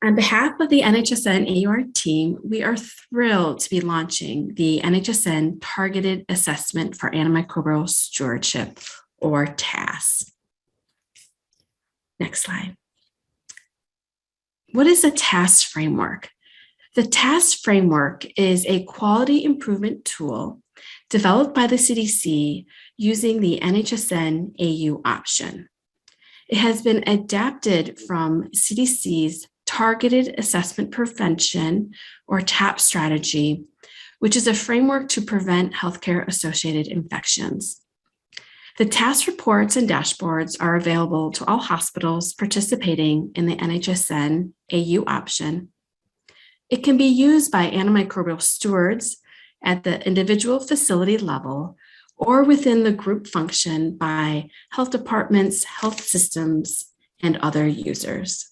On behalf of the NHSN AUR team, we are thrilled to be launching the NHSN Targeted Assessment for Antimicrobial Stewardship, or TAS. Next slide. What is a TAS framework? The TAS framework is a quality improvement tool developed by the CDC using the NHSN AU option. It has been adapted from CDC's Targeted Assessment Prevention, or TAS Strategy, which is a framework to prevent healthcare-associated infections. The TAS reports and dashboards are available to all hospitals participating in the NHSN AU option. It can be used by antimicrobial stewards at the individual facility level or within the group function by health departments, health systems, and other users.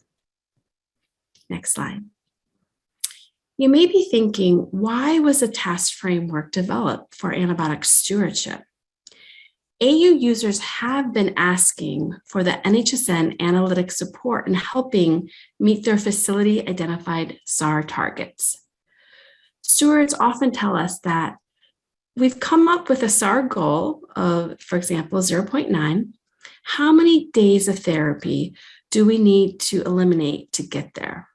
Next slide. You may be thinking, why was a TAS framework developed for antibiotic stewardship? AU users have been asking for the NHSN analytic support in helping meet their facility-identified SAR targets. Stewards often tell us that we've come up with a SAR goal of, for example, 0.9. How many days of therapy do we need to eliminate to get there?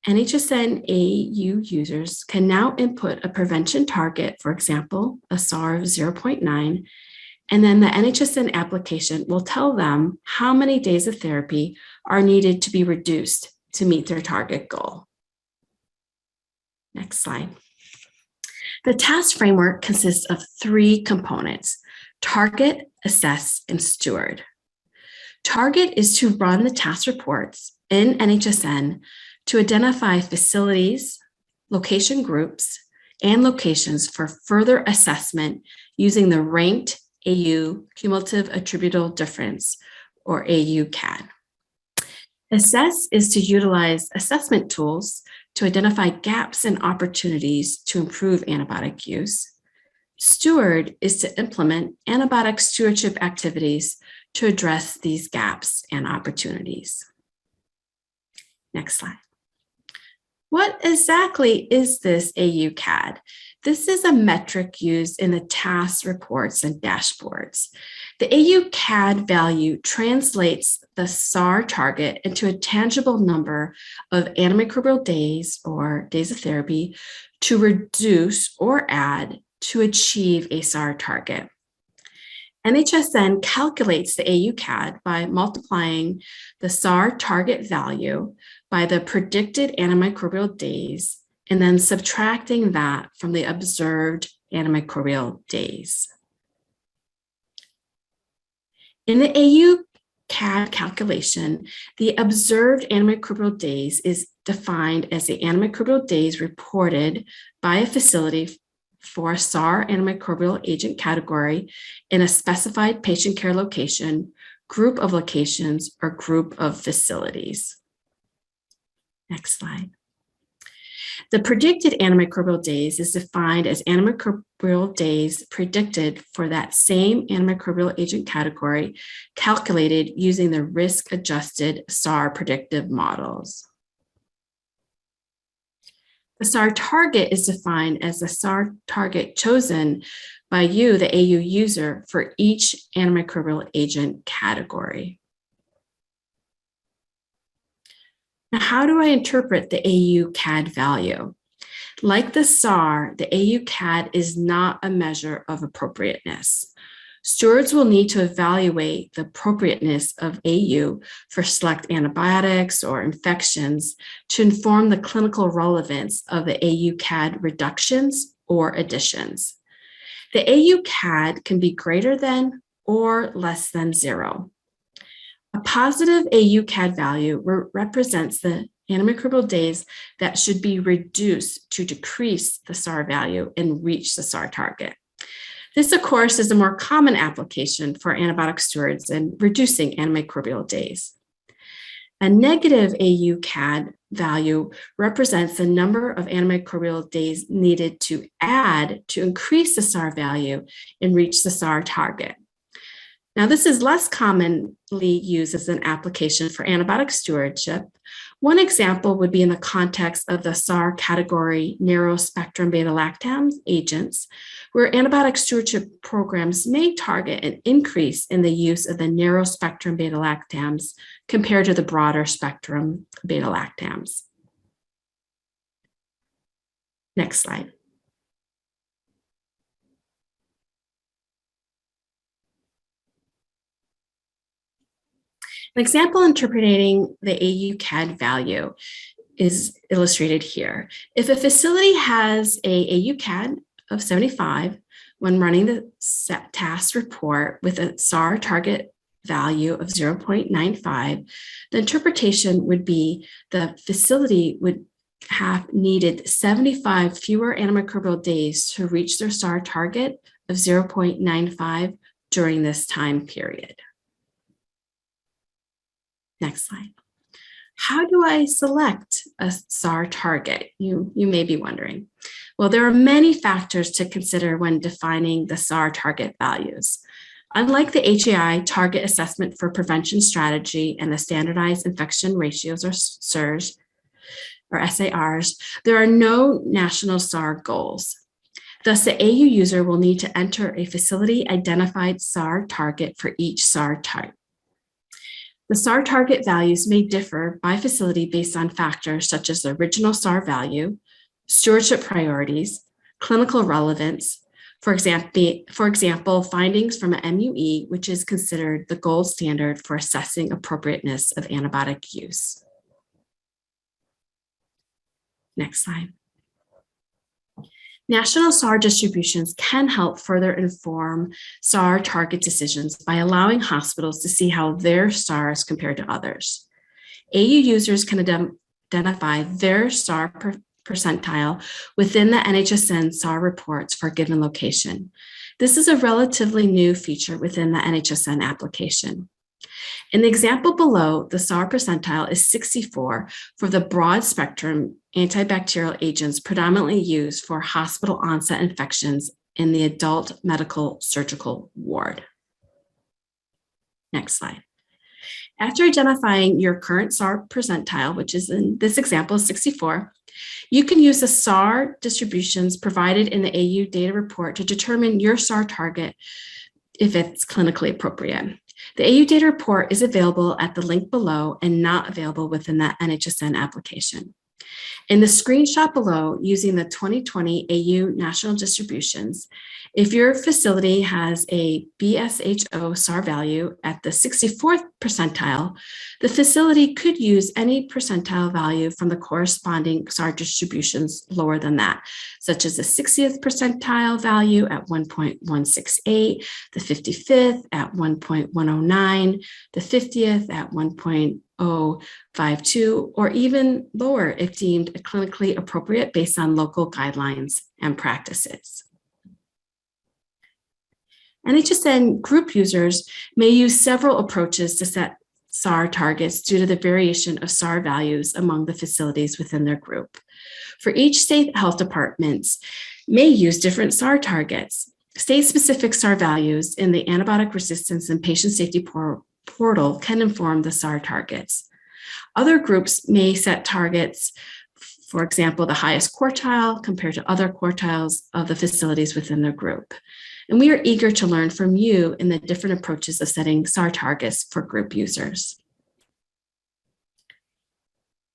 NHSN AU users can now input a prevention target, for example, a SAR of 0.9, and then the NHSN application will tell them how many days of therapy are needed to be reduced to meet their target goal. Next slide. The TAS framework consists of 3 components: target, assess, and steward. Target is to run the TAS reports in NHSN to identify facilities, location groups, and locations for further assessment using the ranked AU cumulative attributable difference, or AU-CAD. Assess is to utilize assessment tools to identify gaps and opportunities to improve antibiotic use. Steward is to implement antibiotic stewardship activities to address these gaps and opportunities. Next slide. What exactly is this AU-CAD? This is a metric used in the TAS reports and dashboards. The AU-CAD value translates the SAR target into a tangible number of antimicrobial days, or days of therapy, to reduce or add to achieve a SAR target. NHSN calculates the AU-CAD by multiplying the SAR target value by the predicted antimicrobial days and then subtracting that from the observed antimicrobial days. In the AU-CAD calculation, the observed antimicrobial days is defined as the antimicrobial days reported by a facility for a SAR antimicrobial agent category in a specified patient care location, group of locations, or group of facilities. Next slide. The predicted antimicrobial days is defined as antimicrobial days predicted for that same antimicrobial agent category calculated using the risk-adjusted SAR predictive models. The SAR target is defined as the SAR target chosen by you, the AU user, for each antimicrobial agent category. Now, how do I interpret the AU-CAD value? Like the SAR, the AU-CAD is not a measure of appropriateness. Stewards will need to evaluate the appropriateness of AU for select antibiotics or infections to inform the clinical relevance of the AU-CAD reductions or additions. The AU-CAD can be greater than or less than 0. A positive AU-CAD value represents the antimicrobial days that should be reduced to decrease the SAR value and reach the SAR target. This, of course, is a more common application for antibiotic stewards in reducing antimicrobial days. A negative AU-CAD value represents the number of antimicrobial days needed to add to increase the SAR value and reach the SAR target. Now, this is less commonly used as an application for antibiotic stewardship. One example would be in the context of the SAR category narrow spectrum beta lactam agents, where antibiotic stewardship programs may target an increase in the use of the narrow spectrum beta lactams compared to the broader spectrum beta lactams. Next slide. An example interpreting the AUCAD value is illustrated here. If a facility has a AUCAD of 75 when running the TAS report with a SAR target value of 0.95, the interpretation would be the facility would have needed 75 fewer antimicrobial days to reach their SAR target of 0.95 during this time period. Next slide. How do I select a SAR target? You may be wondering. Well, there are many factors to consider when defining the SAR target values. Unlike the HAI Target Assessment for Prevention Strategy and the Standardized Infection Ratios, or SIRS, or SARs, there are no national SAR goals. Thus, the AU user will need to enter a facility-identified SAR target for each SAR type. The SAR target values may differ by facility based on factors such as the original SAR value, stewardship priorities, clinical relevance, for example, findings from an MUE, which is considered the gold standard for assessing appropriateness of antibiotic use. Next slide. National SAR distributions can help further inform SAR target decisions by allowing hospitals to see how their SARs compare to others. AU users can identify their SAR percentile within the NHSN SAR reports for a given location. This is a relatively new feature within the NHSN application. In the example below, the SAR percentile is 64 for the broad spectrum antibacterial agents predominantly used for hospital onset infections in the adult medical surgical ward. Next slide. After identifying your current SAR percentile, which is in this example 64, you can use the SAR distributions provided in the AU data report to determine your SAR target if it's clinically appropriate. The AU data report is available at the link below and not available within the NHSN application. In the screenshot below, using the 2020 AU national distributions, if your facility has a BSHO SAR value at the 64th percentile, the facility could use any percentile value from the corresponding SAR distributions lower than that, such as the 60th percentile value at 1.168, the 55th at 1.109, the 50th at 1.052, or even lower if deemed clinically appropriate based on local guidelines and practices. NHSN group users may use several approaches to set SAR targets due to the variation of SAR values among the facilities within their group. For each state health departments may use different SAR targets. State-specific SAR values in the antibiotic resistance and patient safety portal can inform the SAR targets. Other groups may set targets, for example, the highest quartile compared to other quartiles of the facilities within their group. And we are eager to learn from you in the different approaches of setting SAR targets for group users.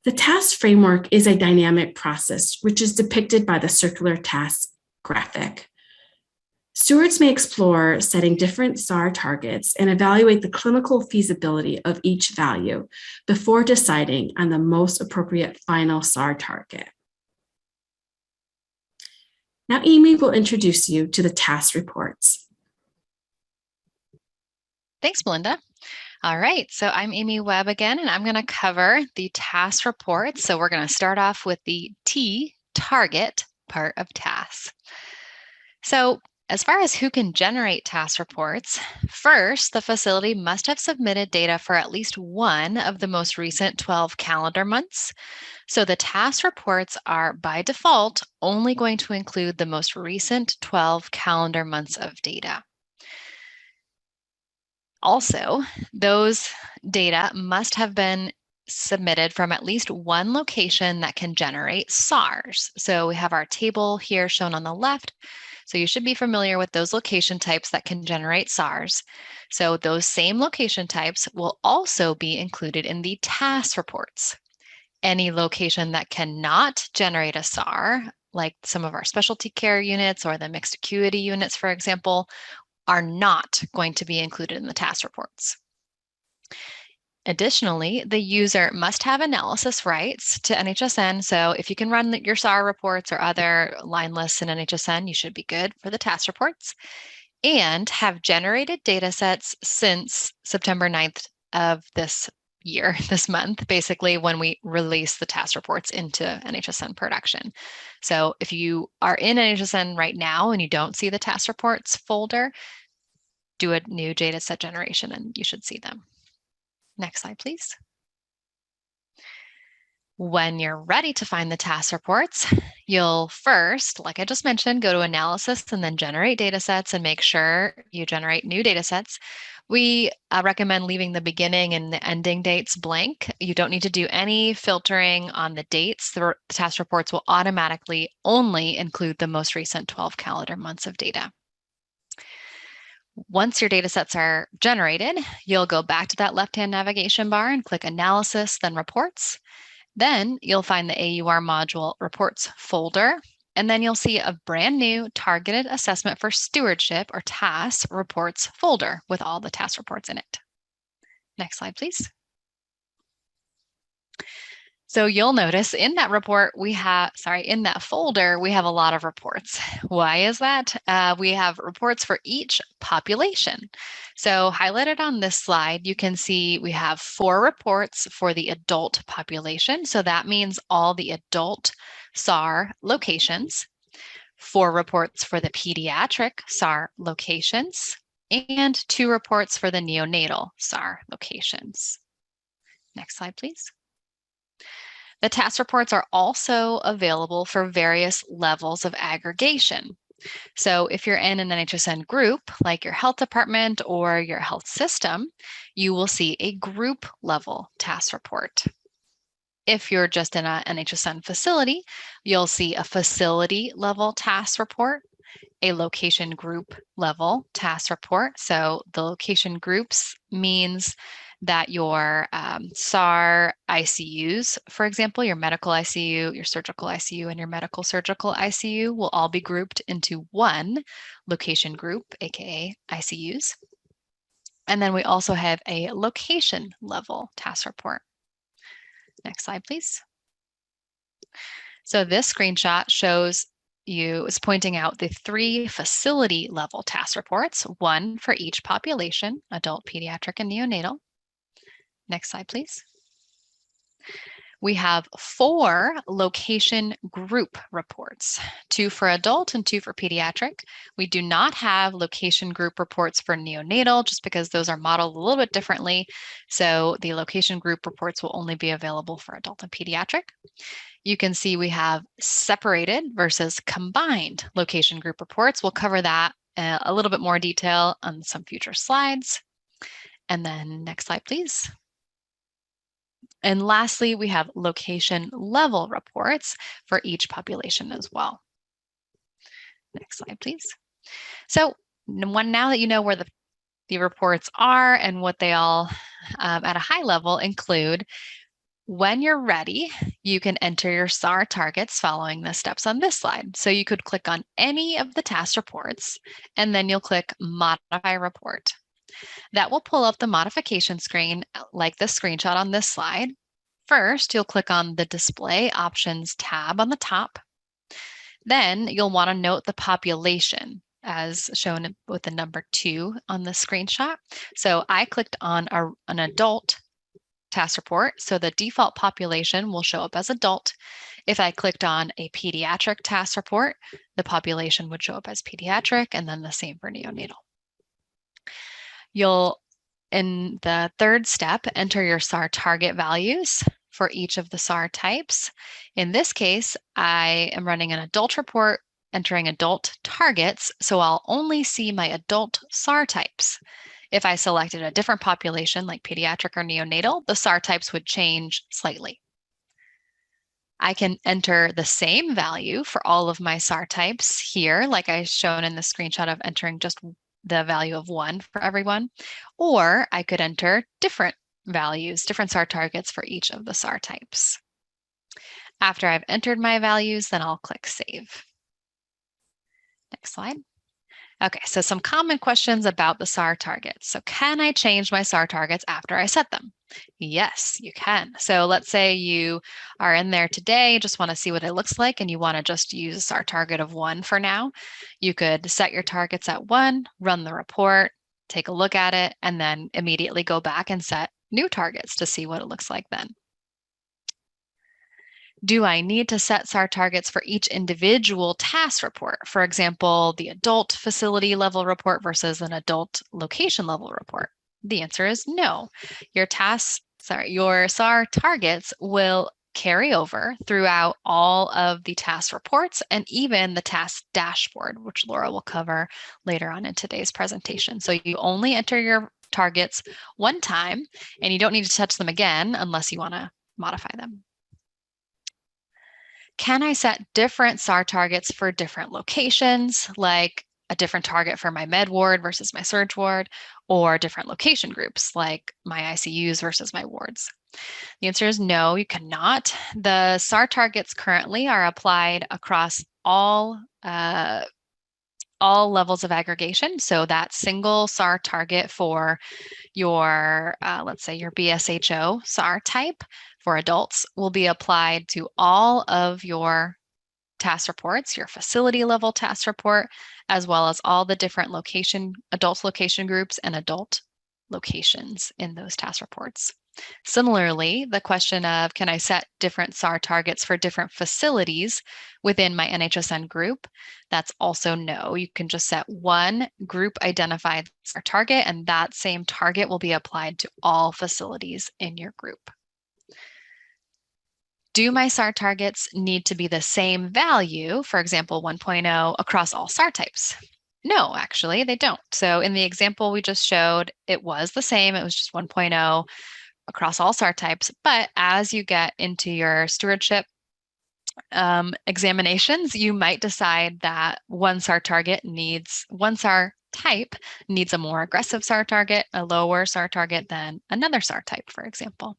The TAS framework is a dynamic process, which is depicted by the circular TAS graphic. Stewards may explore setting different SAR targets and evaluate the clinical feasibility of each value before deciding on the most appropriate final SAR target. Now, Amy will introduce you to the TAS reports. Thanks, Melinda. All right, so I'm Amy Webb again, and I'm going to cover the TAS reports. So we're going to start off with the T, target part of TAS. So as far as who can generate TAS reports, first, the facility must have submitted data for at least one of the most recent 12 calendar months. So the TAS reports are, by default, only going to include the most recent 12 calendar months of data. Also, those data must have been submitted from at least one location that can generate SARs. So we have our table here shown on the left. So you should be familiar with those location types that can generate SARs. So those same location types will also be included in the TAS reports. Any location that cannot generate a SAR, like some of our specialty care units or the mixed acuity units, for example, are not going to be included in the TAS reports. Additionally, the user must have analysis rights to NHSN. So if you can run your SAR reports or other line lists in NHSN, you should be good for the TAS reports, and have generated data sets since September 9th of this year, this month, basically when we release the TAS reports into NHSN production. So if you are in NHSN right now and you don't see the TAS reports folder, do a new data set generation and you should see them. Next slide, please. When you're ready to find the TAS reports, you'll first, like I just mentioned, go to analysis and then generate data sets and make sure you generate new data sets. We recommend leaving the beginning and the ending dates blank. You don't need to do any filtering on the dates. The TAS reports will automatically only include the most recent 12 calendar months of data. Once your data sets are generated, you'll go back to that left-hand navigation bar and click Analysis, then Reports. Then you'll find the AUR module Reports folder, and then you'll see a brand new Targeted Assessment for Stewardship, or TAS, Reports folder with all the TAS reports in it. Next slide, please. So you'll notice in that report, in that folder, we have a lot of reports. Why is that? We have reports for each population. So highlighted on this slide, you can see we have 4 reports for the adult population. So that means all the adult SAR locations, 4 reports for the pediatric SAR locations, and 2 reports for the neonatal SAR locations. Next slide, please. The TAS reports are also available for various levels of aggregation. So if you're in an NHSN group, like your health department or your health system, you will see a group level TAS report. If you're just in an NHSN facility, you'll see a facility level TAS report, a location group level TAS report. So the location groups means that your SAR ICUs, for example, your medical ICU, your surgical ICU, and your medical surgical ICU will all be grouped into one location group, aka ICUs. And then we also have a location level TAS report. Next slide, please. So this screenshot shows is pointing out the 3 facility level TAS reports, one for each population, adult, pediatric, and neonatal. Next slide, please. We have 4 location group reports, 2 for adult and 2 for pediatric. We do not have location group reports for neonatal just because those are modeled a little bit differently. So the location group reports will only be available for adult and pediatric. You can see we have separated versus combined location group reports. We'll cover that a little bit more detail on some future slides. And then next slide, please. And lastly, we have location level reports for each population as well. Next slide, please. So now that you know where the reports are and what they all at a high level include, when you're ready, you can enter your SAR targets following the steps on this slide. So you could click on any of the TAS reports, and then you'll click Modify Report. That will pull up the modification screen like the screenshot on this slide. First, you'll click on the Display Options tab on the top. Then you'll want to note the population as shown with the number 2 on the screenshot. So I clicked on an adult TAS report, so the default population will show up as adult. If I clicked on a pediatric TAS report, the population would show up as pediatric, and then the same for neonatal. You'll, in the third step, enter your SAR target values for each of the SAR types. In this case, I am running an adult report, entering adult targets, so I'll only see my adult SAR types. If I selected a different population like pediatric or neonatal, the SAR types would change slightly. I can enter the same value for all of my SAR types here, like I shown in the screenshot of entering just the value of 1 for everyone, or I could enter different values, different SAR targets for each of the SAR types. After I've entered my values, then I'll click Save. Next slide. Okay, so some common questions about the SAR targets. So can I change my SAR targets after I set them? Yes, you can. So let's say you are in there today, just want to see what it looks like, and you want to just use a SAR target of 1 for now. You could set your targets at 1, run the report, take a look at it, and then immediately go back and set new targets to see what it looks like then. Do I need to set SAR targets for each individual TAS report? For example, the adult facility level report versus an adult location level report? The answer is no. Your SAR targets will carry over throughout all of the TAS reports and even the TAS dashboard, which Laura will cover later on in today's presentation. So you only enter your targets one time, and you don't need to touch them again unless you want to modify them. Can I set different SAR targets for different locations, like a different target for my med ward versus my surge ward, or different location groups, like my ICUs versus my wards? The answer is no, you cannot. The SAR targets currently are applied across all levels of aggregation. So that single SAR target for your, let's say your BSHO SAR type for adults will be applied to all of your TAS reports, your facility level TAS report, as well as all the different adult location groups and adult locations in those TAS reports. Similarly, the question of can I set different SAR targets for different facilities within my NHSN group? That's also no. You can just set one group identified SAR target, and that same target will be applied to all facilities in your group. Do my SAR targets need to be the same value, for example, 1.0 across all SAR types? No, actually, they don't. So in the example we just showed, it was the same. It was just 1.0 across all SAR types. But as you get into your stewardship examinations, you might decide that one SAR type needs a more aggressive SAR target, a lower SAR target than another SAR type, for example.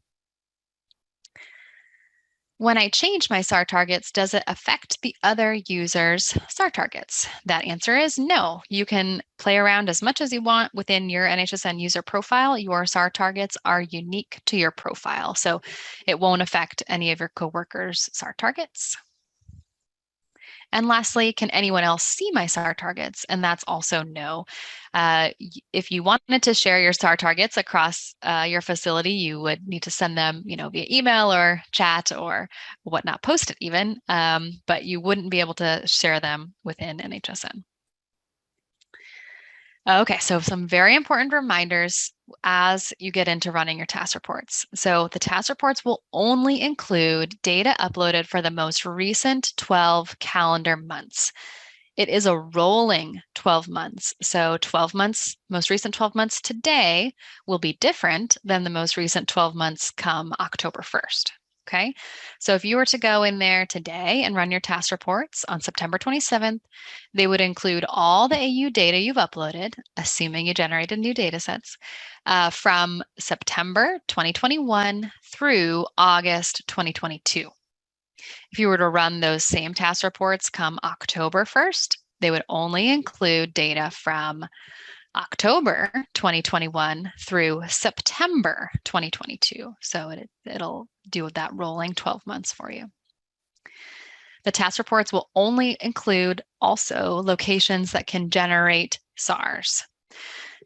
When I change my SAR targets, does it affect the other users' SAR targets? That answer is no. You can play around as much as you want within your NHSN user profile. Your SAR targets are unique to your profile, so it won't affect any of your coworkers' SAR targets. And lastly, can anyone else see my SAR targets? And that's also no. If you wanted to share your SAR targets across your facility, you would need to send them, via email or chat or whatnot, post it even, but you wouldn't be able to share them within NHSN. Okay, so some very important reminders as you get into running your TAS reports. So the TAS reports will only include data uploaded for the most recent 12 calendar months. It is a rolling 12 months. So 12 months, most recent 12 months today will be different than the most recent 12 months come October 1st. Okay, so if you were to go in there today and run your TAS reports on September 27th, they would include all the AU data you've uploaded, assuming you generated new data sets, from September 2021 through August 2022. If you were to run those same TAS reports come October 1st, they would only include data from October 2021 through September 2022. So it'll do that rolling 12 months for you. The TAS reports will only include also locations that can generate SARs.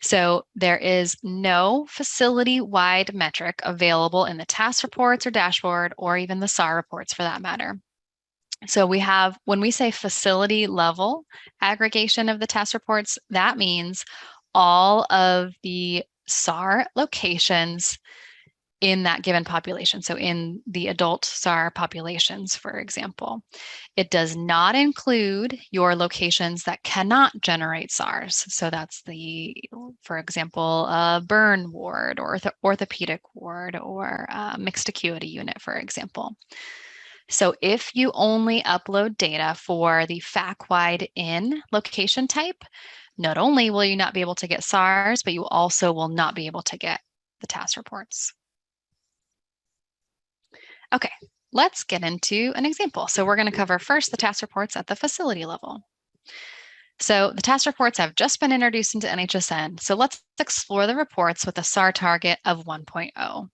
So there is no facility-wide metric available in the TAS reports or dashboard or even the SAR reports for that matter. So when we say facility level aggregation of the TAS reports, that means all of the SAR locations in that given population. So in the adult SAR populations, for example, it does not include your locations that cannot generate SARS. So that's for example, a burn ward or orthopedic ward or a mixed acuity unit, for example. So if you only upload data for the FAC-wide in location type, not only will you not be able to get SARS, but you also will not be able to get the TAS reports. Okay, let's get into an example. So we're going to cover first the TAS reports at the facility level. So the TAS reports have just been introduced into NHSN. So let's explore the reports with a SAR target of 1.0.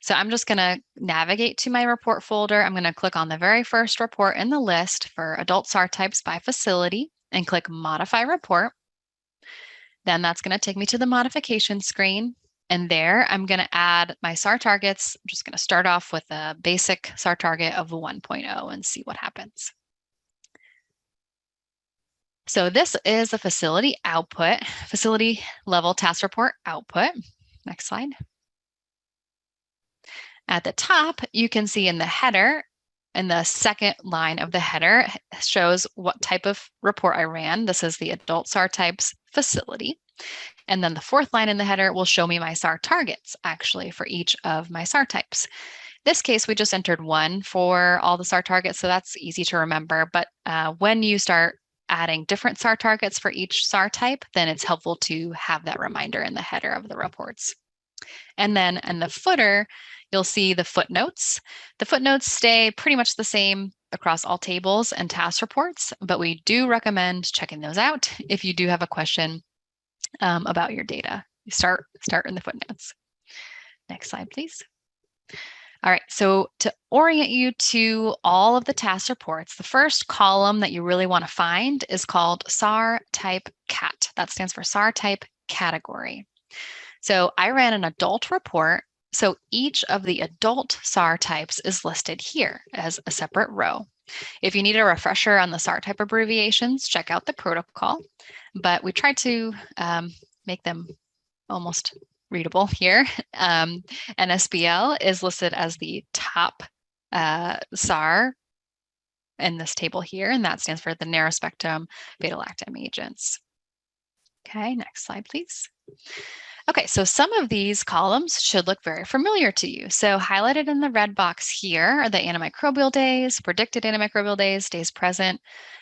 So I'm just going to navigate to my report folder. I'm going to click on the very first report in the list for adult SAR types by facility and click Modify Report. Then that's going to take me to the modification screen. And there I'm going to add my SAR targets. I'm just going to start off with a basic SAR target of 1.0 and see what happens. So this is the facility output, facility level TAS report output. Next slide. At the top, you can see in the header, and the second line of the header shows what type of report I ran. This is the adult SAR types facility. And then the fourth line in the header will show me my SAR targets, actually, for each of my SAR types. This case, we just entered 1 for all the SAR targets, so that's easy to remember. But when you start adding different SAR targets for each SAR type, then it's helpful to have that reminder in the header of the reports. And then in the footer, you'll see the footnotes. The footnotes stay pretty much the same across all tables and TAS reports, but we do recommend checking those out if you do have a question about your data. You start in the footnotes. Next slide, please. All right, so to orient you to all of the TAS reports, the first column that you really want to find is called SAR type cat. That stands for SAR type category. So I ran an adult report. So each of the adult SAR types is listed here as a separate row. If you need a refresher on the SAR type abbreviations, check out the protocol. But we tried to make them almost readable here. NSBL is listed as the top SAR in this table here, and that stands for the narrow spectrum beta-lactam agents. Okay, next slide, please. Okay, so some of these columns should look very familiar to you. So highlighted in the red box here are the antimicrobial days, predicted antimicrobial days, days present,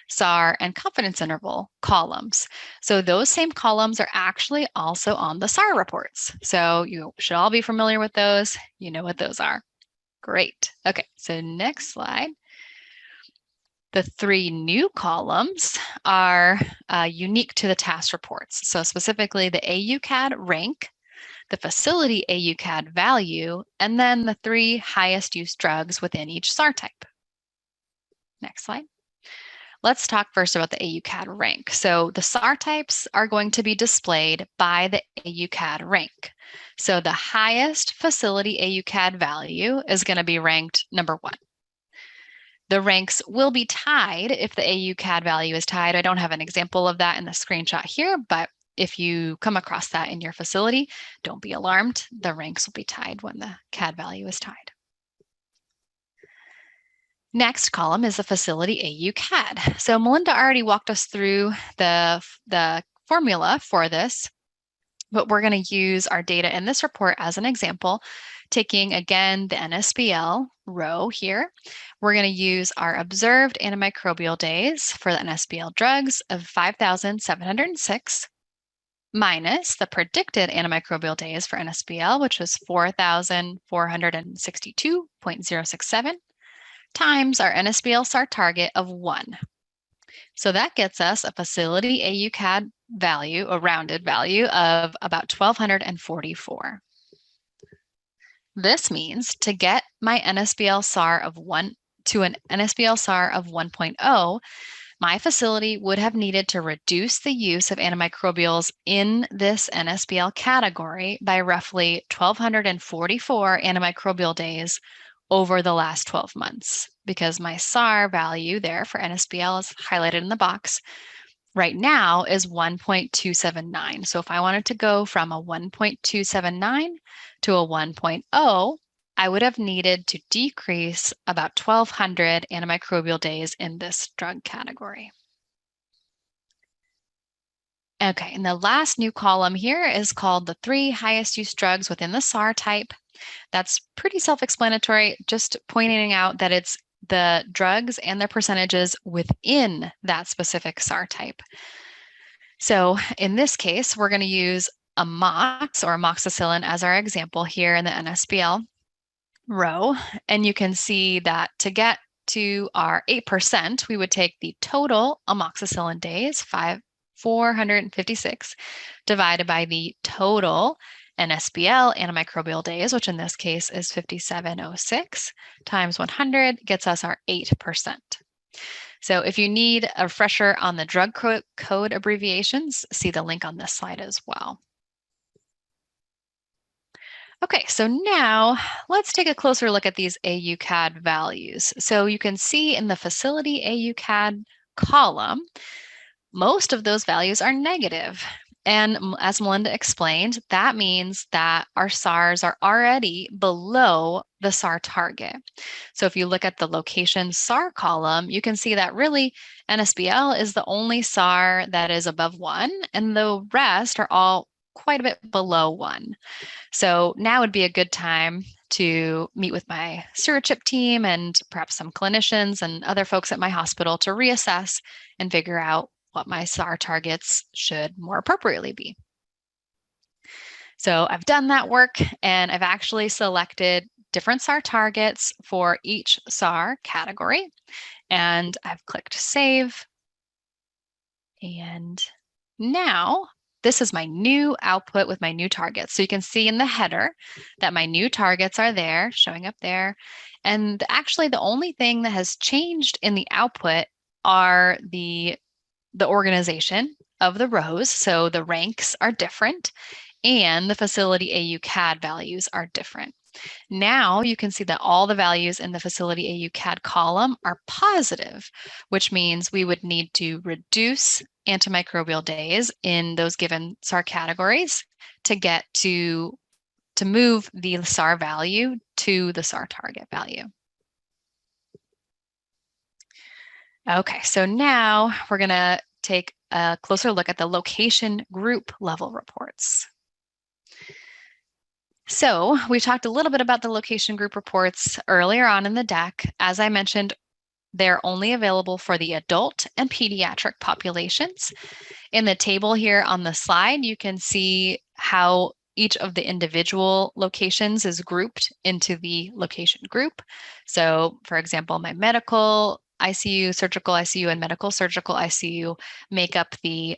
SAR, and confidence interval columns. So those same columns are actually also on the SAR reports. So you should all be familiar with those. You know what those are. Great. Okay, so next slide. The 3 new columns are unique to the TAS reports. So specifically the AUCAD rank, the facility AUCAD value, and then the 3 highest use drugs within each SAR type. Next slide. Let's talk first about the AUCAD rank. So the SAR types are going to be displayed by the AUCAD rank. So the highest facility AUCAD value is going to be ranked number 1. The ranks will be tied if the AUCAD value is tied. I don't have an example of that in the screenshot here, but if you come across that in your facility, don't be alarmed. The ranks will be tied when the CAD value is tied. Next column is the facility AUCAD. So Melinda already walked us through the formula for this, but we're going to use our data in this report as an example, taking again the NSBL row here. We're going to use our observed antimicrobial days for the NSBL drugs of 5,706 minus the predicted antimicrobial days for NSBL, which was 4,462.067, times our NSBL SAR target of 1. So that gets us a facility AUCAD value, a rounded value of about 1,244. This means to get my NSBL SAR of 1 to an NSBL SAR of 1.0, my facility would have needed to reduce the use of antimicrobials in this NSBL category by roughly 1,244 antimicrobial days over the last 12 months, because my SAR value there for NSBL is highlighted in the box right now is 1.279. So if I wanted to go from a 1.279 to a 1.0, I would have needed to decrease about 1,200 antimicrobial days in this drug category. Okay, and the last new column here is called the 3 highest use drugs within the SAR type. That's pretty self-explanatory, just pointing out that it's the drugs and their percentages within that specific SAR type. So in this case, we're going to use amox or amoxicillin as our example here in the NSBL row. And you can see that to get to our 8%, we would take the total amoxicillin days, 456, divided by the total NSBL antimicrobial days, which in this case is 5706, times 100 gets us our 8%. So if you need a refresher on the drug code abbreviations, see the link on this slide as well. Okay, so now let's take a closer look at these AUCAD values. So you can see in the facility AUCAD column, most of those values are negative. And as Melinda explained, that means that our SARs are already below the SAR target. So if you look at the location SAR column, you can see that really NSBL is the only SAR that is above 1, and the rest are all quite a bit below 1. So now would be a good time to meet with my stewardship team and perhaps some clinicians and other folks at my hospital to reassess and figure out what my SAR targets should more appropriately be. So I've done that work and I've actually selected different SAR targets for each SAR category. And I've clicked save. And now this is my new output with my new targets. So you can see in the header that my new targets are there, showing up there. And actually the only thing that has changed in the output are the organization of the rows. So the ranks are different and the facility AUCAD values are different. Now you can see that all the values in the facility AUCAD column are positive, which means we would need to reduce antimicrobial days in those given SAR categories to get to move the SAR value to the SAR target value. Okay, so now we're going to take a closer look at the location group level reports. So we talked a little bit about the location group reports earlier on in the deck. As I mentioned, they're only available for the adult and pediatric populations. In the table here on the slide, you can see how each of the individual locations is grouped into the location group. So for example, my medical ICU, surgical ICU, and medical surgical ICU make up the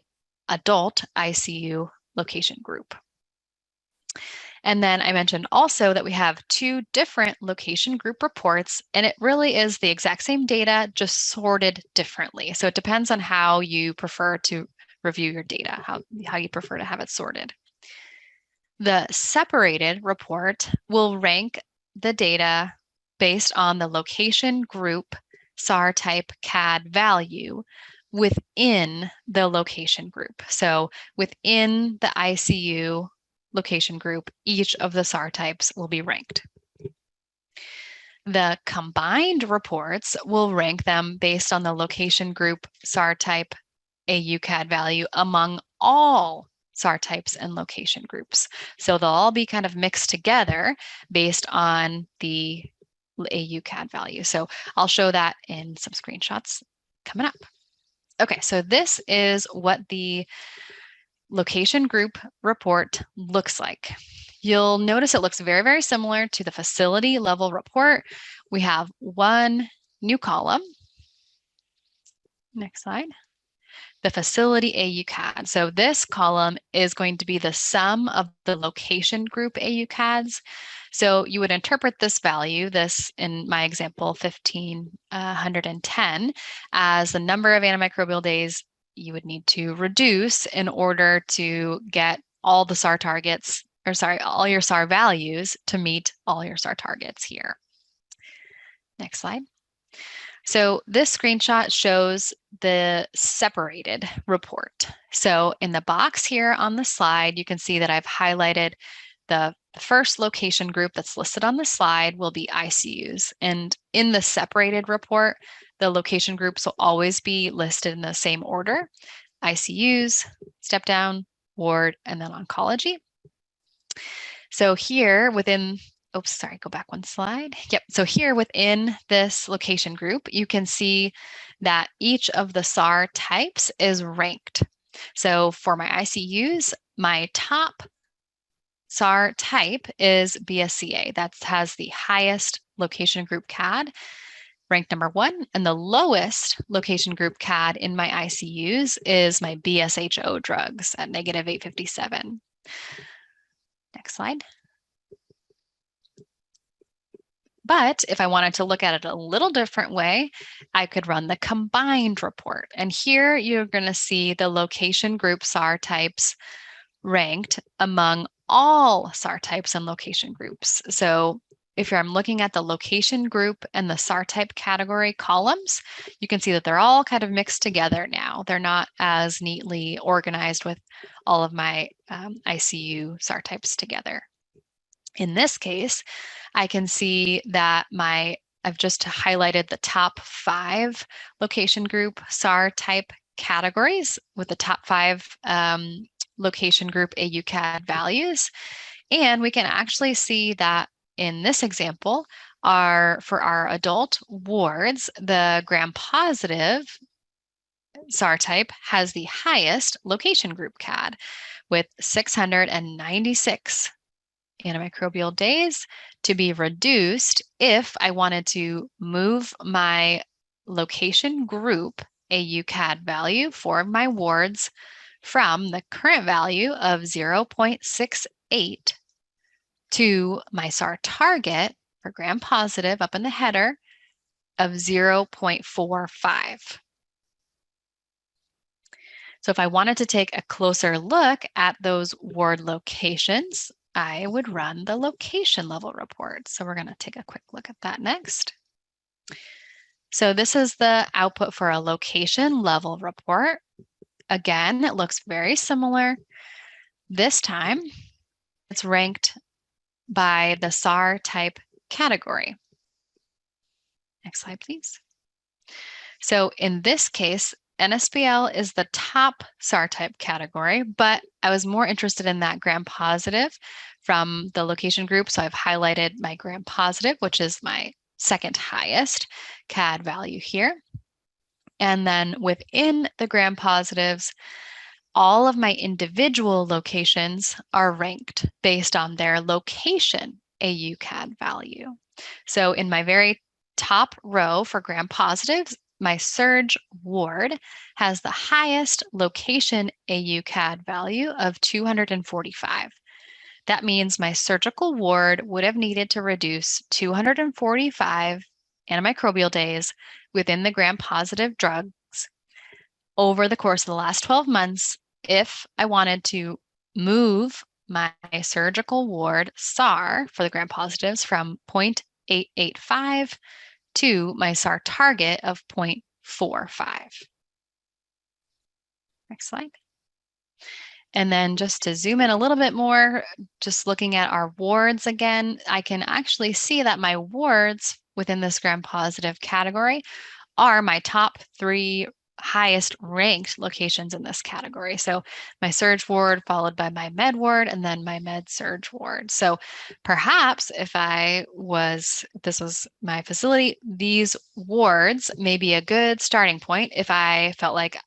adult ICU location group. And then I mentioned also that we have 2 different location group reports, and it really is the exact same data, just sorted differently. So it depends on how you prefer to review your data, how you prefer to have it sorted. The separated report will rank the data based on the location group SAR type CAD value within the location group. So within the ICU location group, each of the SAR types will be ranked. The combined reports will rank them based on the location group SAR type AUCAD value among all SAR types and location groups. So they'll all be kind of mixed together based on the AUCAD value. So I'll show that in some screenshots coming up. Okay, so this is what the location group report looks like. You'll notice it looks very, very similar to the facility level report. We have one new column. Next slide. The facility AUCAD. So this column is going to be the sum of the location group AUCADs. So you would interpret this value, this in my example, 1,510, as the number of antimicrobial days you would need to reduce in order to get all the SAR targets, or sorry, all your SAR values to meet all your SAR targets here. Next slide. So this screenshot shows the separated report. So in the box here on the slide, you can see that I've highlighted the first location group that's listed on the slide will be ICUs. And in the separated report, the location groups will always be listed in the same order: ICUs, step down, ward, and then oncology. So here within, oops, sorry, go back one slide. Yep, so here within this location group, you can see that each of the SAR types is ranked. So for my ICUs, my top SAR type is BSCA. That has the highest location group CAD, ranked number 1, and the lowest location group CAD in my ICUs is my BSHO drugs at negative 857. Next slide. But if I wanted to look at it a little different way, I could run the combined report. And here you're going to see the location group SAR types ranked among all SAR types and location groups. So if I'm looking at the location group and the SAR type category columns, you can see that they're all kind of mixed together now. They're not as neatly organized with all of my ICU SAR types together. In this case, I can see that I've just highlighted the top 5 location group SAR type categories with the top 5 location group AUCAD values. And we can actually see that in this example, for our adult wards, the gram-positive SAR type has the highest location group CAD with 696 antimicrobial days to be reduced if I wanted to move my location group AUCAD value for my wards from the current value of 0.68 to my SAR target for gram-positive up in the header of 0.45. So if I wanted to take a closer look at those ward locations, I would run the location level report. So we're going to take a quick look at that next. So this is the output for a location level report. Again, it looks very similar. This time, it's ranked by the SAR type category. Next slide, please. So in this case, NSBL is the top SAR type category, but I was more interested in that gram-positive from the location group. So I've highlighted my gram-positive, which is my second highest CAD value here. And then within the gram-positives, all of my individual locations are ranked based on their location AUCAD value. So in my very top row for gram-positives, my surge ward has the highest location AUCAD value of 245. That means my surgical ward would have needed to reduce 245 antimicrobial days within the gram-positive drugs over the course of the last 12 months if I wanted to move my surgical ward SAR for the gram-positives from 0.885 to my SAR target of 0.45. Next slide. And then just to zoom in a little bit more, just looking at our wards again, I can actually see that my wards within this gram-positive category are my top 3 highest ranked locations in this category. So my surge ward followed by my med ward and then my med surge ward. So perhaps if this was my facility, these wards may be a good starting point if I felt like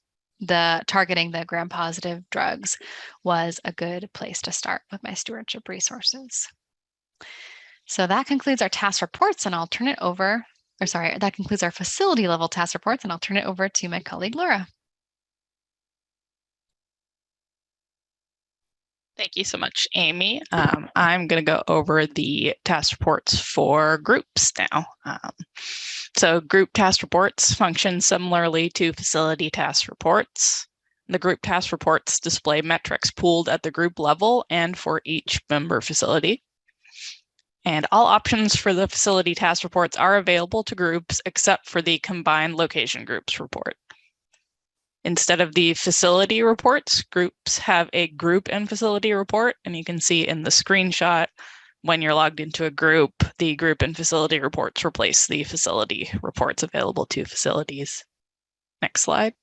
targeting the gram-positive drugs was a good place to start with my stewardship resources. So that concludes our TAS reports, and I'll turn it over. That concludes our facility level TAS reports, and I'll turn it over to my colleague, Laura. Thank you so much, Amy. I'm going to go over the TAS reports for groups now. So group TAS reports function similarly to facility TAS reports. The group TAS reports display metrics pooled at the group level and for each member facility. And all options for the facility task reports are available to groups except for the combined location groups report. Instead of the facility reports, groups have a group and facility report, and you can see in the screenshot when you're logged into a group, the group and facility reports replace the facility reports available to facilities. Next slide.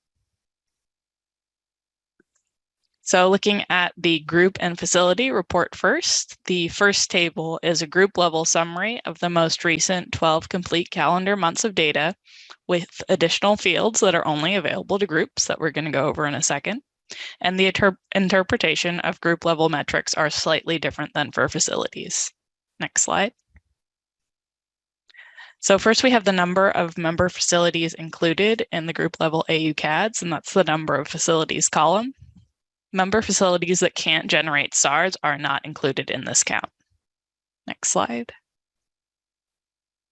So looking at the group and facility report first, the first table is a group level summary of the most recent 12 complete calendar months of data with additional fields that are only available to groups that we're going to go over in a second. And the interpretation of group level metrics are slightly different than for facilities. Next slide. So first we have the number of member facilities included in the group level AUCADs, and that's the number of facilities column. Member facilities that can't generate SARs are not included in this count. Next slide.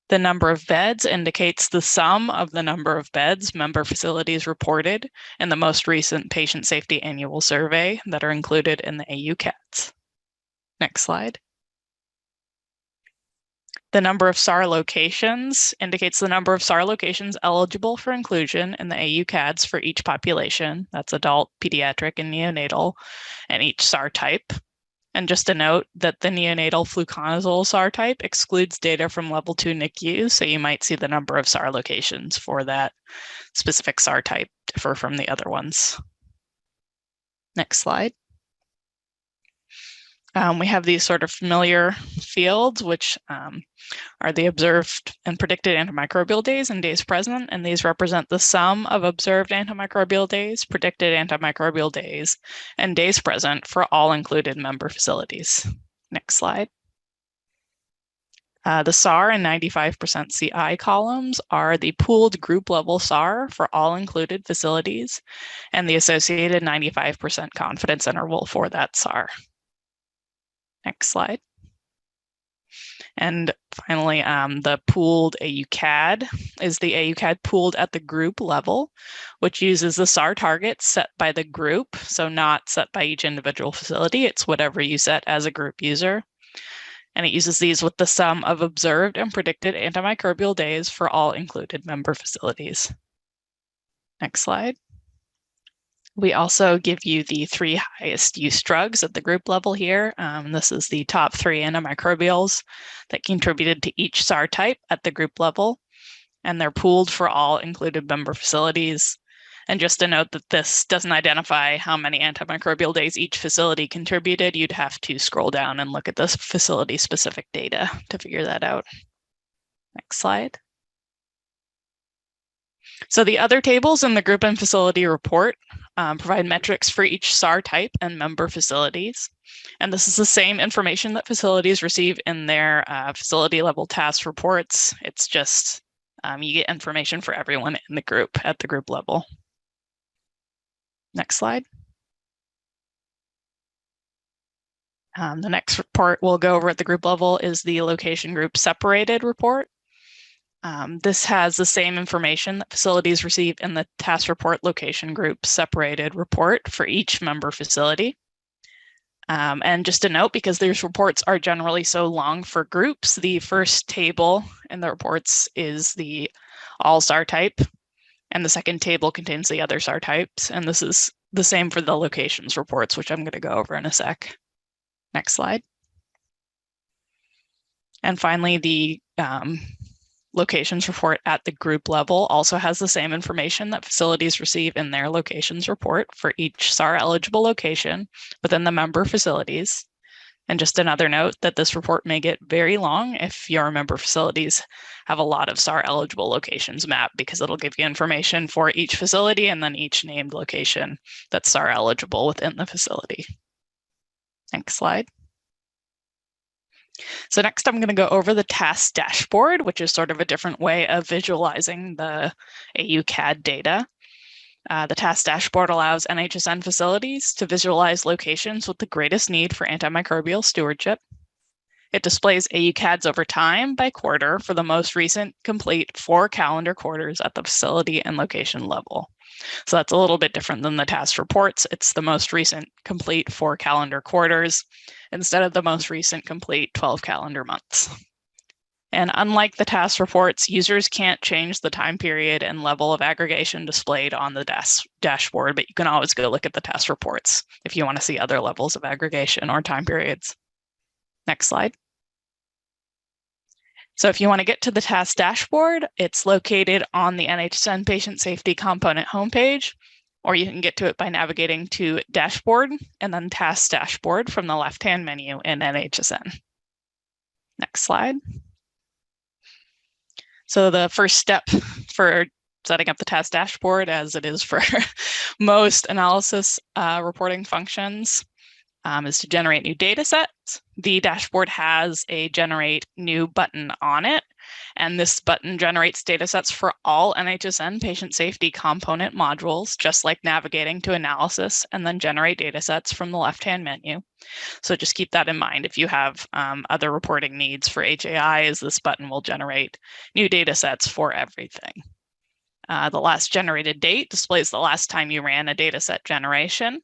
The number of beds indicates the sum of the number of beds member facilities reported in the most recent patient safety annual survey that are included in the AUCADs. Next slide. The number of SAR locations indicates the number of SAR locations eligible for inclusion in the AUCADs for each population. That's adult, pediatric, and neonatal, and each SAR type. And just a note that the neonatal fluconazole SAR type excludes data from level 2 NICU, so you might see the number of SAR locations for that specific SAR type differ from the other ones. Next slide. We have these sort of familiar fields, which are the observed and predicted antimicrobial days and days present, and these represent the sum of observed antimicrobial days, predicted antimicrobial days, and days present for all included member facilities. Next slide. The SAR and 95% CI columns are the pooled group level SAR for all included facilities and the associated 95% confidence interval for that SAR. Next slide. And finally, the pooled AUCAD is the AUCAD pooled at the group level, which uses the SAR targets set by the group, so not set by each individual facility. It's whatever you set as a group user. And it uses these with the sum of observed and predicted antimicrobial days for all included member facilities. Next slide. We also give you the 3 highest use drugs at the group level here. This is the top 3 antimicrobials that contributed to each SAR type at the group level, and they're pooled for all included member facilities. And just a note that this doesn't identify how many antimicrobial days each facility contributed. You'd have to scroll down and look at this facility-specific data to figure that out. Next slide. So the other tables in the group and facility report provide metrics for each SAR type and member facilities. And this is the same information that facilities receive in their facility level task reports. It's just you get information for everyone in the group at the group level. Next slide. The next report we'll go over at the group level is the location group separated report. This has the same information that facilities receive in the task report location group separated report for each member facility. And just a note, because these reports are generally so long for groups, the first table in the reports is the all SAR type, and the second table contains the other SAR types. And this is the same for the locations reports, which I'm going to go over in a sec. Next slide. And finally, the locations report at the group level also has the same information that facilities receive in their locations report for each SAR eligible location within the member facilities. And just another note that this report may get very long if your member facilities have a lot of SAR eligible locations mapped, because it'll give you information for each facility and then each named location that's SAR eligible within the facility. Next slide. So next I'm going to go over the TAS dashboard, which is sort of a different way of visualizing the AUCAD data. The TAS dashboard allows NHSN facilities to visualize locations with the greatest need for antimicrobial stewardship. It displays AUCADs over time by quarter for the most recent complete 4 calendar quarters at the facility and location level. So that's a little bit different than the TAS reports. It's the most recent complete 4 calendar quarters instead of the most recent complete 12 calendar months. And unlike the TAS reports, users can't change the time period and level of aggregation displayed on the dashboard, but you can always go look at the TAS reports if you want to see other levels of aggregation or time periods. Next slide. So if you want to get to the TAS dashboard, it's located on the NHSN Patient Safety Component homepage, or you can get to it by navigating to Dashboard and then TAS Dashboard from the left-hand menu in NHSN. Next slide. So the first step for setting up the TAS dashboard, as it is for most analysis reporting functions, is to generate new data sets. The dashboard has a generate new button on it, and this button generates data sets for all NHSN patient safety component modules, just like navigating to analysis and then generate data sets from the left-hand menu. So just keep that in mind. If you have other reporting needs for HAIs, this button will generate new data sets for everything. The last generated date displays the last time you ran a data set generation.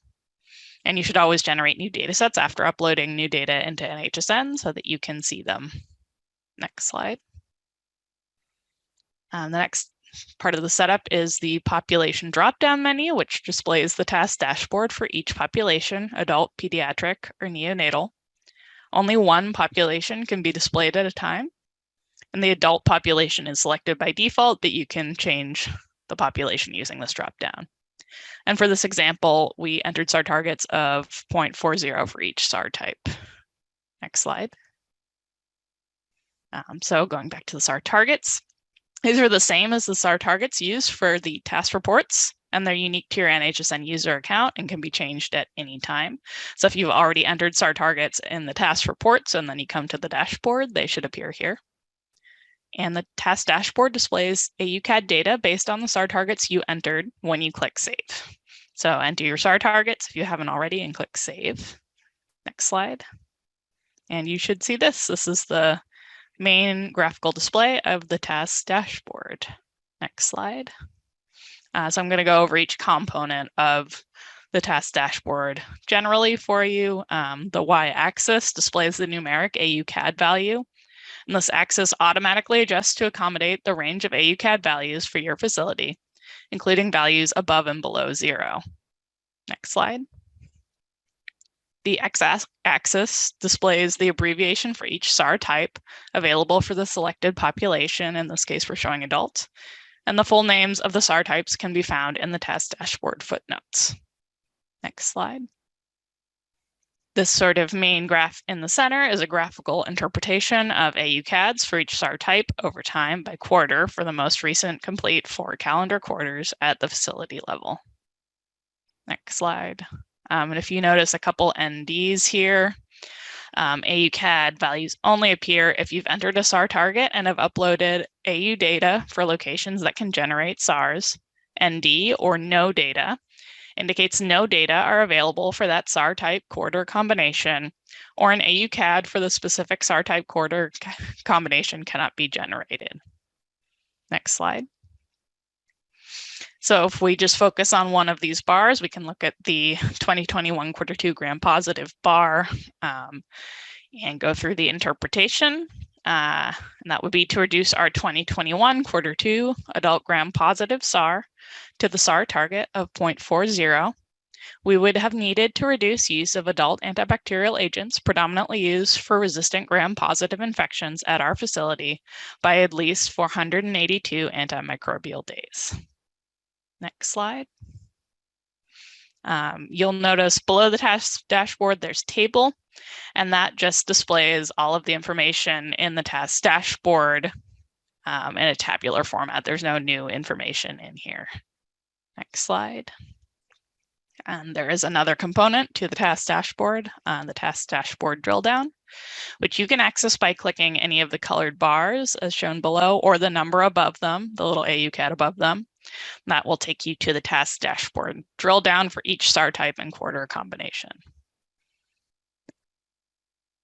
And you should always generate new data sets after uploading new data into NHSN so that you can see them. Next slide. The next part of the setup is the population drop-down menu, which displays the TAS dashboard for each population, adult, pediatric, or neonatal. Only one population can be displayed at a time, and the adult population is selected by default, but you can change the population using this drop-down. And for this example, we entered SAR targets of 0.40 for each SAR type. Next slide. So going back to the SAR targets, these are the same as the SAR targets used for the TAS reports, and they're unique to your NHSN user account and can be changed at any time. So if you've already entered SAR targets in the TAS reports and then you come to the dashboard, they should appear here. And the TAS dashboard displays AUCAD data based on the SAR targets you entered when you click Save. So enter your SAR targets if you haven't already and click Save. Next slide. And you should see this. This is the main graphical display of the TAS dashboard. Next slide. So I'm going to go over each component of the TAS dashboard generally for you. The y-axis displays the numeric AUCAD value. And this axis automatically adjusts to accommodate the range of AUCAD values for your facility, including values above and below 0. Next slide. The x-axis displays the abbreviation for each SAR type available for the selected population. In this case, we're showing adult. And the full names of the SAR types can be found in the TAS dashboard footnotes. Next slide. This sort of main graph in the center is a graphical interpretation of AUCADs for each SAR type over time by quarter for the most recent complete 4 calendar quarters at the facility level. Next slide. And if you notice a couple NDs here, AUCAD values only appear if you've entered a SAR target and have uploaded AU data for locations that can generate SARs. ND, or no data, indicates no data are available for that SAR type quarter combination, or an AUCAD for the specific SAR type quarter combination cannot be generated. Next slide. So if we just focus on one of these bars, we can look at the 2021 quarter 2 gram-positive bar and go through the interpretation. And that would be to reduce our 2021 quarter 2 adult gram-positive SAR to the SAR target of 0.40. We would have needed to reduce use of adult antibacterial agents predominantly used for resistant gram-positive infections at our facility by at least 482 antimicrobial days. Next slide. You'll notice below the TAS dashboard, there's table, and that just displays all of the information in the TAS dashboard in a tabular format. There's no new information in here. Next slide. And there is another component to the TAS dashboard, the TAS dashboard drill down, which you can access by clicking any of the colored bars as shown below, or the number above them, the little AUCAD above them. That will take you to the TAS dashboard drill down for each SAR type and quarter combination.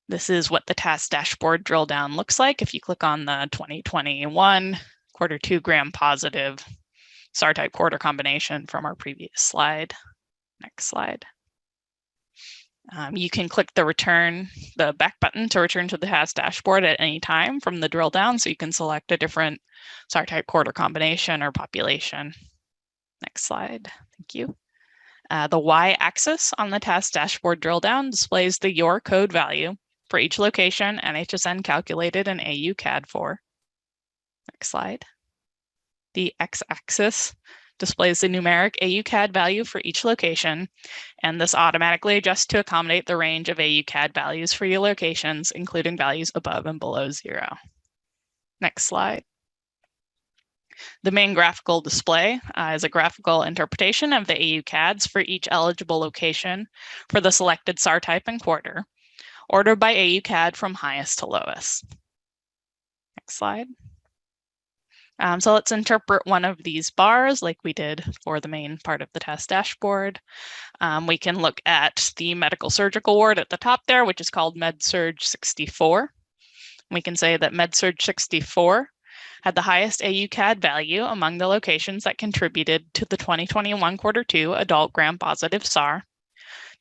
This is what the TAS dashboard drill down looks like if you click on the 2021 quarter 2 gram-positive SAR type quarter combination from our previous slide. Next slide. You can click the back button to return to the TAS dashboard at any time from the drill down, so you can select a different SAR type quarter combination or population. Next slide. Thank you. The y-axis on the TAS dashboard drill down displays the your code value for each location NHSN calculated in AU CAD for. Next slide. The x-axis displays the numeric AU CAD value for each location, and this automatically adjusts to accommodate the range of AU CAD values for your locations, including values above and below 0. Next slide. The main graphical display is a graphical interpretation of the AU CADs for each eligible location for the selected SAR type and quarter, ordered by AU CAD from highest to lowest. Next slide. So let's interpret one of these bars like we did for the main part of the TAS dashboard. We can look at the medical surgical ward at the top there, which is called MedSurg 64. We can say that MedSurg 64 had the highest AU CAD value among the locations that contributed to the 2021 Q2 adult gram-positive SAR.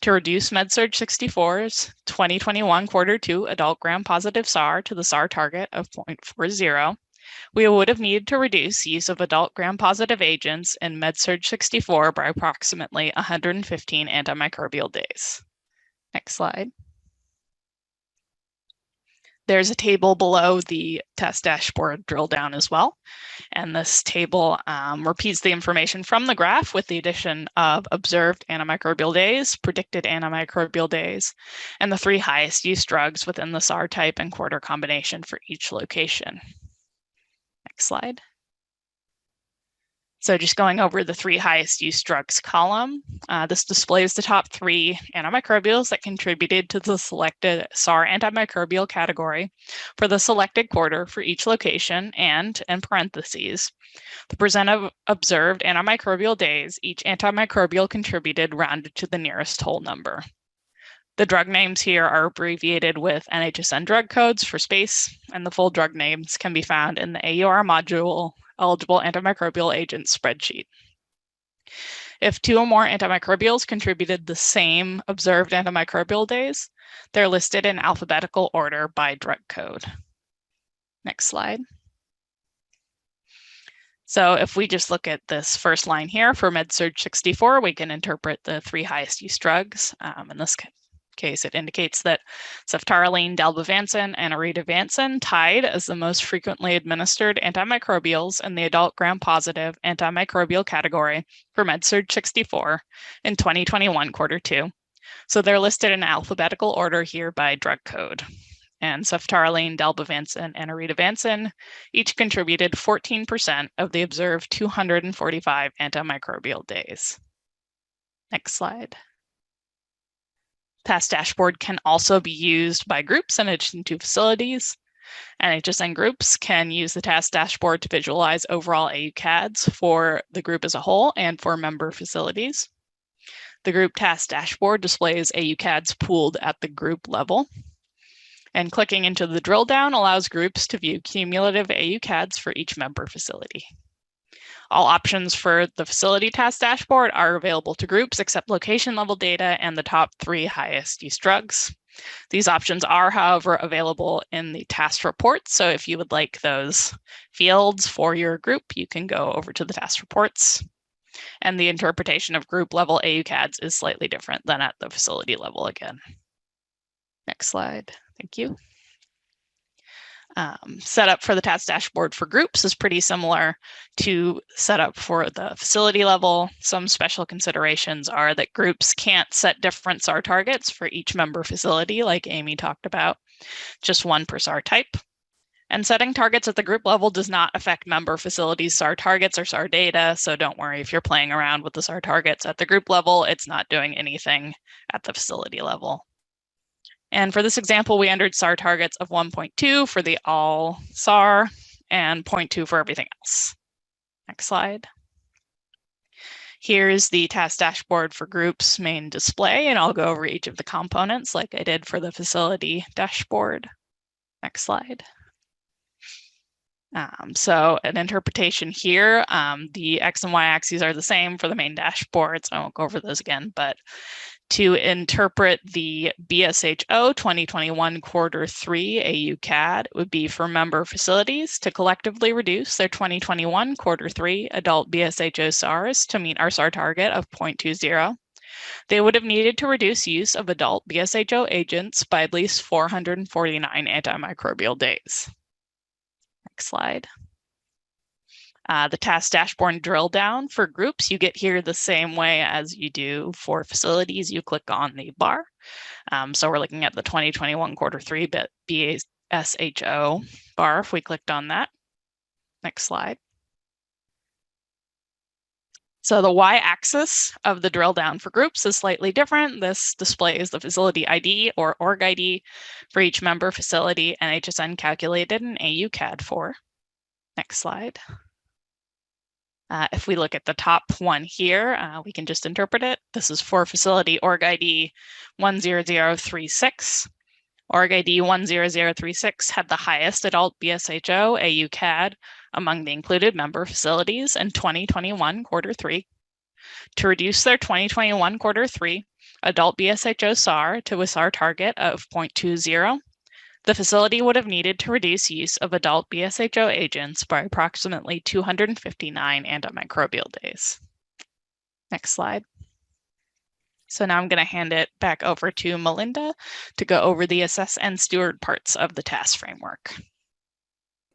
To reduce MedSurg 64's 2021 Q2 adult gram-positive SAR to the SAR target of 0.40, we would have needed to reduce use of adult gram-positive agents in MedSurg 64 by approximately 115 antimicrobial days. Next slide. There's a table below the TAS dashboard drill down as well. And this table repeats the information from the graph with the addition of observed antimicrobial days, predicted antimicrobial days, and the 3 highest use drugs within the SAR type and quarter combination for each location. Next slide. So just going over the 3 highest use drugs column, this displays the top 3 antimicrobials that contributed to the selected SAR antimicrobial category for the selected quarter for each location, and, in parentheses, the percent of observed antimicrobial days each antimicrobial contributed rounded to the nearest whole number. The drug names here are abbreviated with NHSN drug codes for space, and the full drug names can be found in the AUR module eligible antimicrobial agents spreadsheet. If 2 or more antimicrobials contributed the same observed antimicrobial days, they're listed in alphabetical order by drug code. Next slide. So if we just look at this first line here for MedSurg 64, we can interpret the 3 highest use drugs. In this case, it indicates that ceftaroline, dalbavancin, and aridavancin tied as the most frequently administered antimicrobials in the adult gram-positive antimicrobial category for MedSurg 64 in 2021 Q2. So they're listed in alphabetical order here by drug code. And ceftaroline, dalbavancin, and aridavancin each contributed 14% of the observed 245 antimicrobial days. Next slide. TAS dashboard can also be used by groups in addition to facilities. NHSN groups can use the TAS dashboard to visualize overall AU CADs for the group as a whole and for member facilities. The group TAS dashboard displays AU CADs pooled at the group level. And clicking into the drill down allows groups to view cumulative AU CADs for each member facility. All options for the facility TAS dashboard are available to groups except location level data and the top 3 highest use drugs. These options are, however, available in the TAS reports. So if you would like those fields for your group, you can go over to the TAS reports. And the interpretation of group level AU CADs is slightly different than at the facility level again. Next slide. Thank you. Setup for the TAS dashboard for groups is pretty similar to setup for the facility level. Some special considerations are that groups can't set different SAR targets for each member facility, like Amy talked about, just 1 per SAR type. And setting targets at the group level does not affect member facilities' SAR targets or SAR data, so don't worry if you're playing around with the SAR targets at the group level, it's not doing anything at the facility level. And for this example, we entered SAR targets of 1.2 for the all SAR and 0.2 for everything else. Next slide. Here's the TAS dashboard for groups main display, and I'll go over each of the components like I did for the facility dashboard. Next slide. So an interpretation here, the X and Y axes are the same for the main dashboard, so I won't go over those again, but to interpret the BSHO 2021 Q3 AU-CAD would be for member facilities to collectively reduce their 2021 Q3 adult BSHO SARs to meet our SAR target of 0.20. They would have needed to reduce use of adult BSHO agents by at least 449 antimicrobial days. Next slide. The TAS dashboard drill down for groups, you get here the same way as you do for facilities. You click on the bar. So we're looking at the 2021 Q3 BSHO bar if we clicked on that. Next slide. So the y-axis of the drill down for groups is slightly different. This displays the facility ID or org ID for each member facility NHSN calculated in AU-CAD for. Next slide. If we look at the top one here, we can just interpret it. This is for facility org ID 10036. Org ID 10036 had the highest adult BSHO AU-CAD among the included member facilities in 2021 Q3. To reduce their 2021 Q3 adult BSHO SAR to a SAR target of 0.20, the facility would have needed to reduce use of adult BSHO agents by approximately 259 antimicrobial days. Next slide. So now I'm going to hand it back over to Melinda to go over the assess and steward parts of the TAS framework.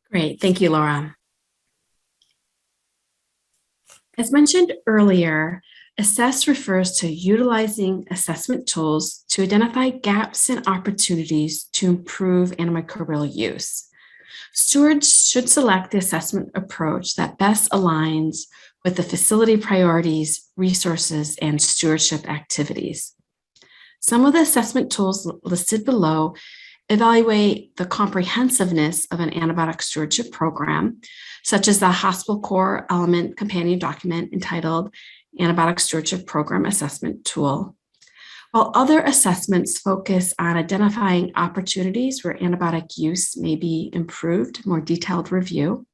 Great, thank you, Laura. As mentioned earlier, assess refers to utilizing assessment tools to identify gaps and opportunities to improve antimicrobial use. Stewards should select the assessment approach that best aligns with the facility priorities, resources, and stewardship activities. Some of the assessment tools listed below evaluate the comprehensiveness of an antibiotic stewardship program, such as the Hospital Core Element Companion Document entitled Antibiotic Stewardship Program Assessment Tool, while other assessments focus on identifying opportunities where antibiotic use may be improved, more detailed review.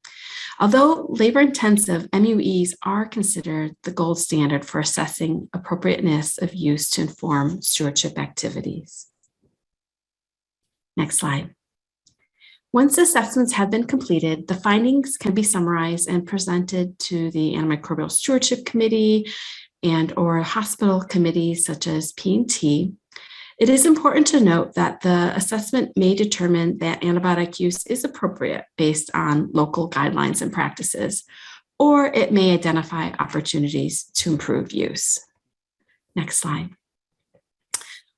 Although labor-intensive, MUEs are considered the gold standard for assessing appropriateness of use to inform stewardship activities. Next slide. Once assessments have been completed, the findings can be summarized and presented to the Antimicrobial Stewardship Committee and/or hospital committees such as P&T. It is important to note that the assessment may determine that antibiotic use is appropriate based on local guidelines and practices, or it may identify opportunities to improve use. Next slide.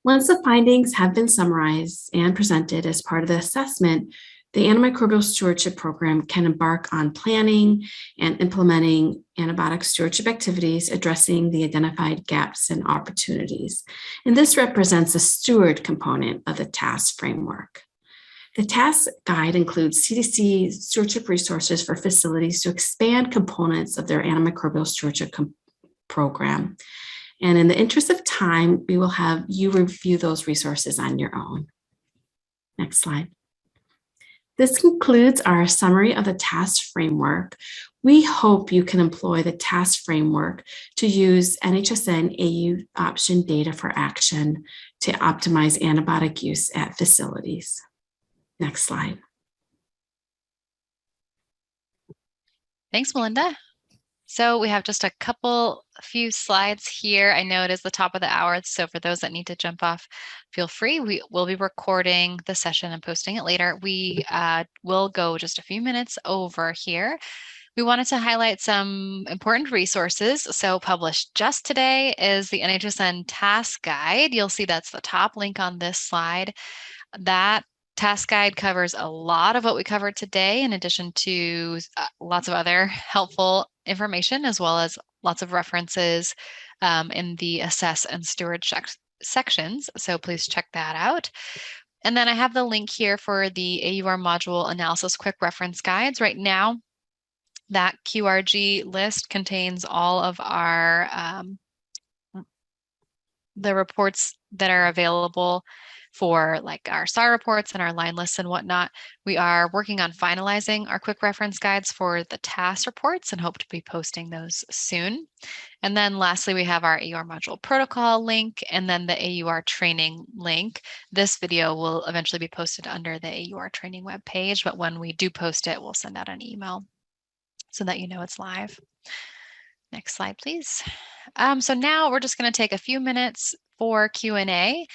Once the findings have been summarized and presented as part of the assessment, the Antimicrobial Stewardship Program can embark on planning and implementing antibiotic stewardship activities addressing the identified gaps and opportunities. And this represents a steward component of the TAS framework. The TAS guide includes CDC stewardship resources for facilities to expand components of their antimicrobial stewardship program. And in the interest of time, we will have you review those resources on your own. Next slide. This concludes our summary of the TAS framework. We hope you can employ the TAS framework to use NHSN AU option data for action to optimize antibiotic use at facilities. Next slide. Thanks, Melinda. So we have just a few slides here. I know it is the top of the hour, so for those that need to jump off, feel free. We will be recording the session and posting it later. We will go just a few minutes over here. We wanted to highlight some important resources. So published just today is the NHSN TAS Guide. You'll see that's the top link on this slide. That TAS Guide covers a lot of what we covered today, in addition to lots of other helpful information, as well as lots of references in the assess and steward sections. So please check that out. And then I have the link here for the AUR module analysis quick reference guides. Right now, that QRG list contains all of our the reports that are available for like our SAR reports and our line lists and whatnot. We are working on finalizing our quick reference guides for the TAS reports and hope to be posting those soon. And then lastly, we have our AUR module protocol link and then the AUR training link. This video will eventually be posted under the AUR training webpage, but when we do post it, we'll send out an email so that you know it's live. Next slide, please. So now we're just going to take a few minutes for Q&A.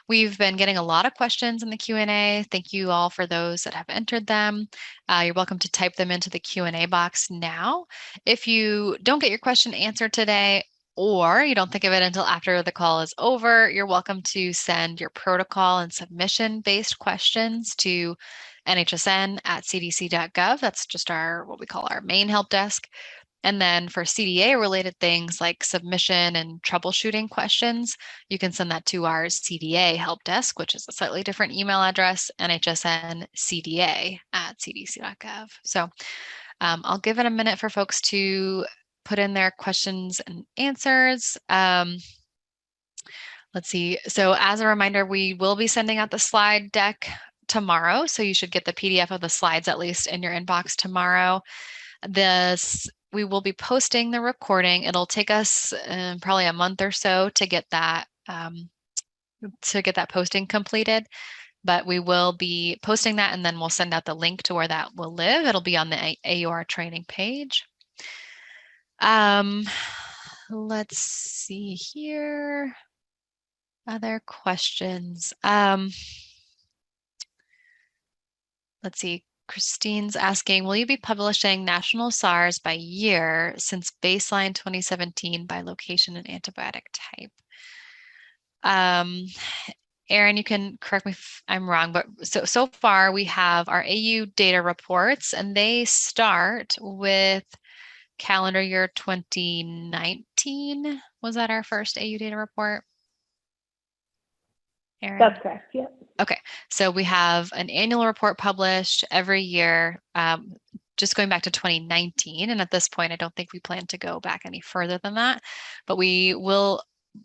We've been getting a lot of questions in the Q&A. Thank you all for those that have entered them. You're welcome to type them into the Q&A box now. If you don't get your question answered today, or you don't think of it until after the call is over, you're welcome to send your protocol and submission-based questions to nhsn@cdc.gov. That's just what we call our main help desk. And then for CDA related things like submission and troubleshooting questions, you can send that to our CDA help desk, which is a slightly different email address, nhsncda@cdc.gov. So I'll give it a minute for folks to put in their questions and answers. Let's see. So as a reminder, we will be sending out the slide deck tomorrow. So you should get the PDF of the slides at least in your inbox tomorrow. We will be posting the recording. It'll take us probably a month or so to get that posting completed, but we will be posting that and then we'll send out the link to where that will live. It'll be on the AUR training page. Let's see here. Other questions. Let's see. Christine's asking, will you be publishing national SARS by year since baseline 2017 by location and antibiotic type? Erin, you can correct me if I'm wrong, but so far we have our AU data reports and they start with calendar year 2019. Was that our first AU data report? Erin? That's correct, yep. Okay, so we have an annual report published every year, just going back to 2019. And at this point, I don't think we plan to go back any further than that, but we're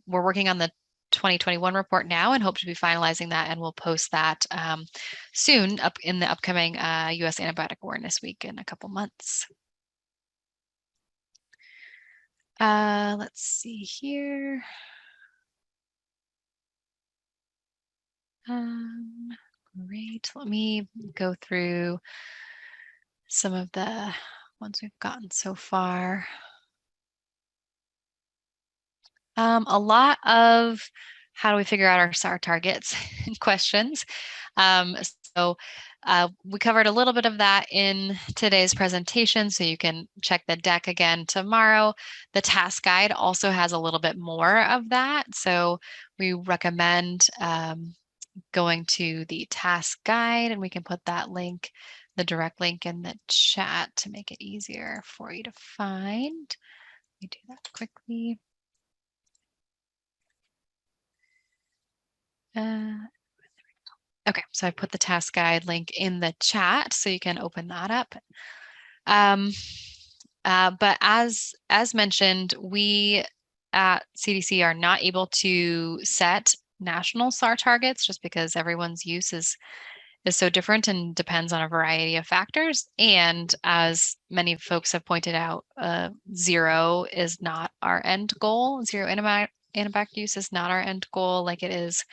working on the 2021 report now and hope to be finalizing that, and we'll post that soon up in the upcoming US Antibiotic Awareness Week in a couple months. Let's see here. Great. Let me go through some of the ones we've gotten so far. A lot of how do we figure out our SAR targets questions. So we covered a little bit of that in today's presentation, so you can check the deck again tomorrow. The task guide also has a little bit more of that. So we recommend going to the task guide, and we can put that link, the direct link, in the chat to make it easier for you to find. Let me do that quickly. Okay, so I put the task guide link in the chat so you can open that up. But as mentioned, we at CDC are not able to set national SAR targets just because everyone's use is so different and depends on a variety of factors. And as many folks have pointed out, zero is not our end goal. Zero antibiotic use is not our end goal like it is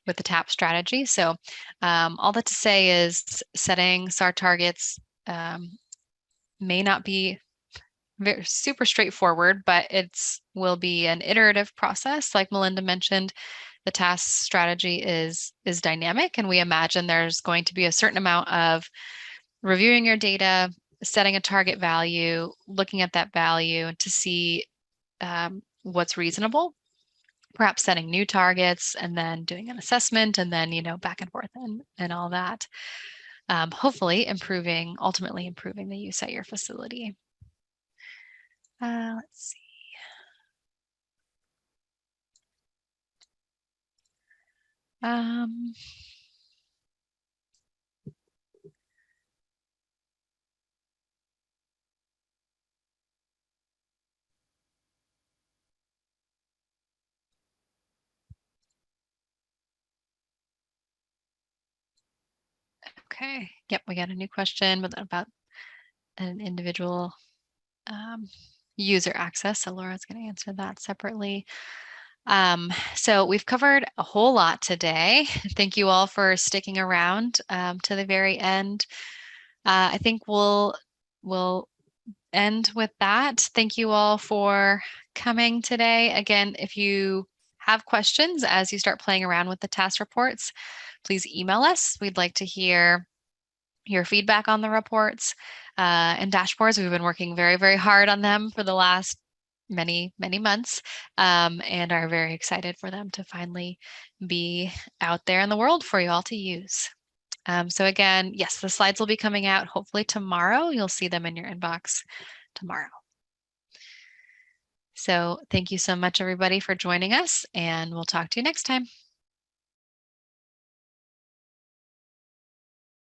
with the TAS strategy. So all that to say is setting SAR targets may not be super straightforward, but will be an iterative process. Like Melinda mentioned, the TAS strategy is dynamic, and we imagine there's going to be a certain amount of reviewing your data, setting a target value, looking at that value to see what's reasonable, perhaps setting new targets, and then doing an assessment, and then back and forth and all that. Hopefully ultimately improving the use at your facility. Let's see. Okay. Yep, we got a new question about an individual user access. So Laura's going to answer that separately. So we've covered a whole lot today. Thank you all for sticking around to the very end. I think we'll end with that. Thank you all for coming today. Again, if you have questions as you start playing around with the task reports, please email us. We'd like to hear your feedback on the reports and dashboards. We've been working very, very hard on them for the last many months and are very excited for them to finally be out there in the world for you all to use. So again, yes, the slides will be coming out hopefully tomorrow. You'll see them in your inbox tomorrow. So thank you so much, everybody, for joining us, and we'll talk to you next time.